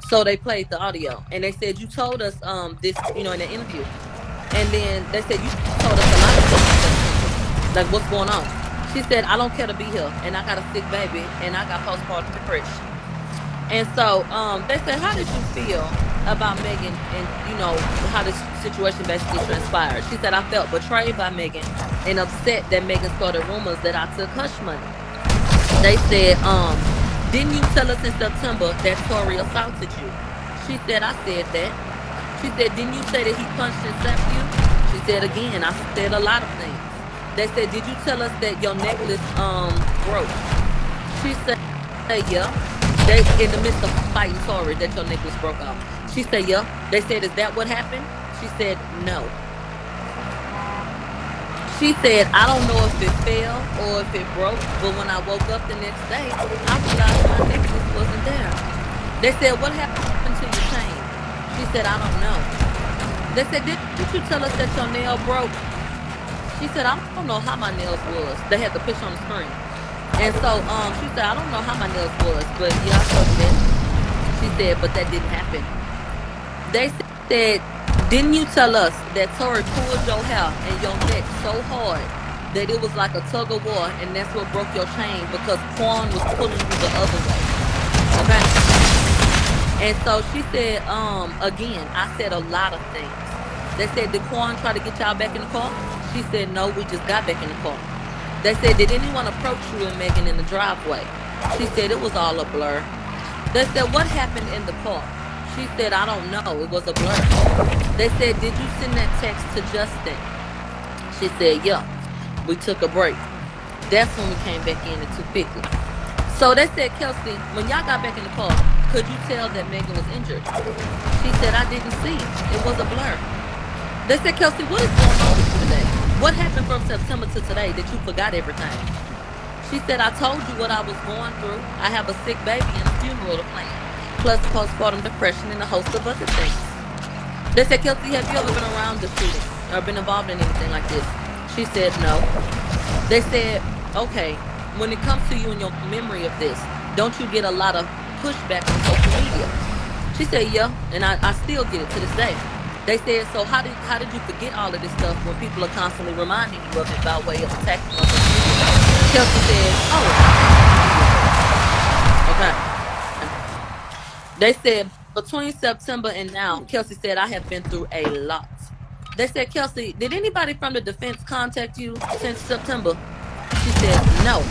So they played the audio and they said, you told us this, in the interview. And then they said, you told us a lot of things in September. Like, what's going on? She said, I don't care to be here. And I got a sick baby. And I got postpartum depression. And so they said, how did you feel about Megan and, how this situation basically transpired? She said, I felt betrayed by Megan and upset that Megan started rumors that I took hush money. They said, didn't you tell us in September that Tory assaulted you? She said, I said that. She said, didn't you say that he punched and slapped you? She said again, I said a lot of things. They said, did you tell us that your necklace broke? She said, yeah. They in the midst of fighting Tory that your necklace broke off. She said, yeah. They said, is that what happened? She said, no. She said, I don't know if it fell or if it broke, but when I woke up the next day, I realized my necklace wasn't there. They said, what happened to your chain? She said, I don't know. They said, didn't you tell us that your nail broke? She said, I don't know how my nails was. They had the picture on the screen. And so she said, I don't know how my nails was, but yeah, I told you that. She said, but that didn't happen. They said, didn't you tell us that Tory pulled your hair and your neck so hard that it was like a tug of war, and that's what broke your chain because Quan was pulling you the other way? Okay. And so she said, again, I said a lot of things. They said, did Quan try to get y'all back in the car? She said, no, we just got back in the car. They said, did anyone approach you and Megan in the driveway? She said, it was all a blur. They said, what happened in the car? She said, I don't know. It was a blur. They said, did you send that text to Justin? She said, yeah. We took a break. That's when we came back in at 250. So they said, Kelsey, when y'all got back in the car, could you tell that Megan was injured? She said, I didn't see. It was a blur. They said, Kelsey, what is going on with you today? What happened from September to today that you forgot everything? She said, I told you what I was going through. I have a sick baby and a funeral to plan, plus postpartum depression and a host of other things. They said, Kelsey, have you ever been around the shooting or been involved in anything like this? She said, no. They said, okay, when it comes to you and your memory of this, don't you get a lot of pushback on social media? She said, yeah, and I still get it to this day. They said, so how did you forget all of this stuff when people are constantly reminding you of it by way of attacking on social media? Kelsey said, oh, okay. They said, between September and now, Kelsey said, I have been through a lot. They said, Kelsey, did anybody from the defense contact you since September? She said, no.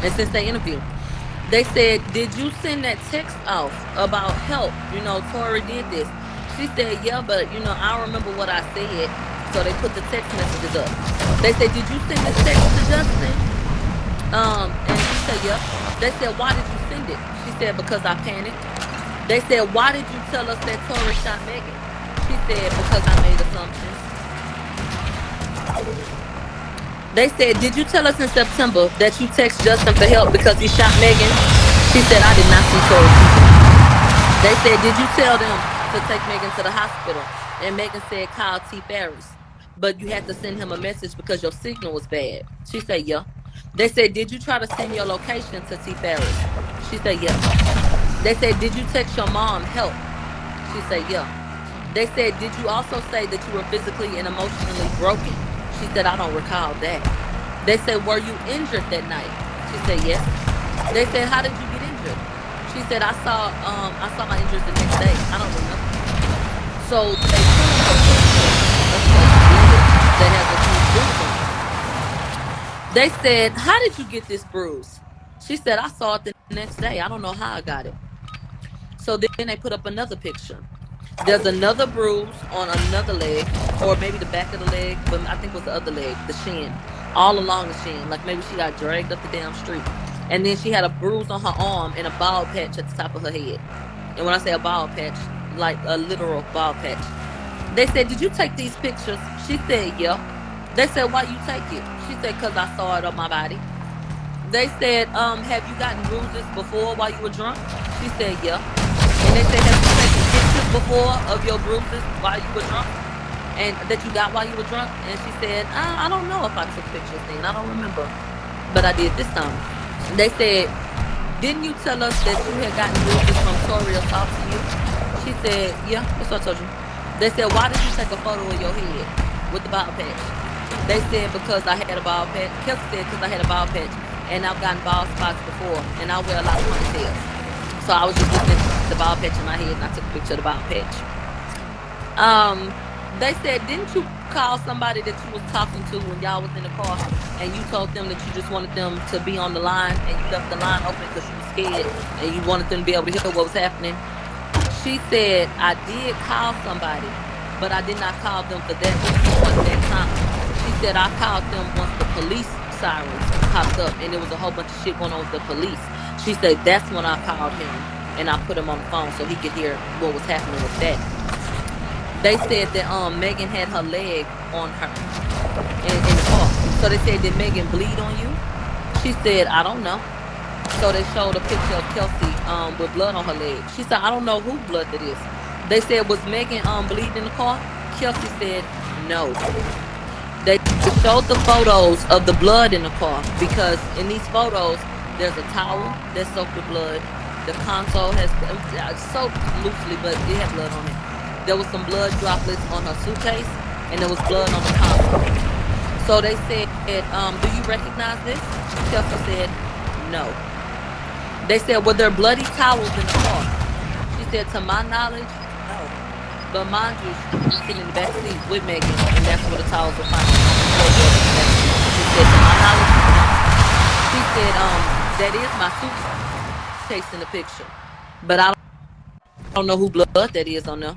And since they interviewed, they said, did you send that text off about help? Tory did this. She said, yeah, but, I don't remember what I said. So they put the text messages up. They said, did you send this text to Justin? And she said, yeah. They said, why did you send it? She said, because I panicked. They said, why did you tell us that Tory shot Megan? She said, because I made assumptions. They said, did you tell us in September that you text Justin for help because he shot Megan? She said, I did not see Tory. They said, did you tell them to take Megan to the hospital? And Megan said, call T. Ferris. But you had to send him a message because your signal was bad. She said, yeah. They said, did you try to send your location to T. Ferris? She said, yeah. They said, did you text your mom help? She said, yeah. They said, did you also say that you were physically and emotionally broken? She said, I don't recall that. They said, were you injured that night? She said, yes. They said, how did you get injured? She said, I saw my injuries the next day. I don't remember. So they that has a huge bruise on it. They said, how did you get this bruise? She said, I saw it the next day. I don't know how I got it. So then they put up another picture. There's another bruise on another leg, or maybe the back of the leg, but I think it was the other leg, the shin, all along the shin. Like maybe she got dragged up the damn street. And then she had a bruise on her arm and a bald patch at the top of her head. And when I say a bald patch, like a literal bald patch. They said, did you take these pictures? She said, yeah. They said, why you take it? She said, because I saw it on my body. They said, have you gotten bruises before while you were drunk? She said, yeah. And they said, have you taken pictures before of your bruises while you were drunk? And that you got while you were drunk? And she said, I don't know if I took pictures then. I don't remember. But I did this time. They said, didn't you tell us that you had gotten bruises from Tory assaulting you? She said, yeah, that's what I told you. They said, why did you take a photo of your head with the bald patch? They said, because I had a bald patch. Kelsey said, because I had a bald patch. And I've gotten bald spots before. And I wear a lot of ponytails. So I was just looking at the bald patch in my head and I took a picture of the bald patch. They said, didn't you call somebody that you was talking to when y'all was in the car and you told them that you just wanted them to be on the line and you left the line open because you were scared and you wanted them to be able to hear what was happening? She said, I did call somebody, but I did not call them for that point that time. She said, I called them once the police sirens popped up and there was a whole bunch of shit going on with the police. She said, that's when I called him and I put him on the phone so he could hear what was happening with that. They said that Megan had her leg on her in the car. So they said, did Megan bleed on you? She said, I don't know. So they showed a picture of Kelsey with blood on her leg. She said, I don't know whose blood that is. They said, was Megan bleeding in the car? Kelsey said, no. They showed the photos of the blood in the car because in these photos, there's a towel that's soaked with blood. The console has soaked loosely, but it had blood on it. There was some blood droplets on her suitcase, and there was blood on the console. So they said, do you recognize this? Kelsey said, no. They said, were there bloody towels in the car? She said, to my knowledge, no. But mind you, she was sitting in the back seat with Megan, and that's where the towels were found. She said, to my knowledge, no. She said, that is my suitcase in the picture. But I don't know who blood that is on there.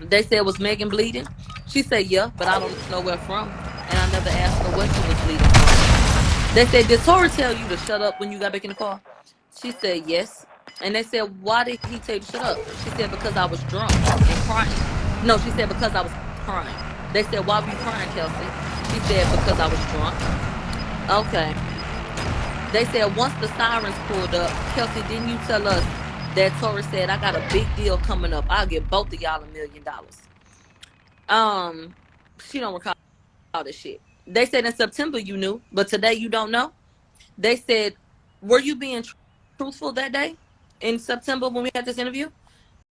They said, was Megan bleeding? She said, yeah, but I don't know where from. And I never asked her what she was bleeding from. They said, did Tory tell you to shut up when you got back in the car? She said, yes. And they said, why did he tell you to shut up? She said, because I was drunk and crying. No, she said, because I was crying. They said, why were you crying, Kelsey? She said, because I was drunk. Okay. They said, once the sirens pulled up, Kelsey, didn't you tell us that Tory said, I got a big deal coming up. I'll give both of y'all $1 million. She don't recall all this shit. They said in September you knew, but today you don't know. They said, were you being truthful that day in September when we had this interview?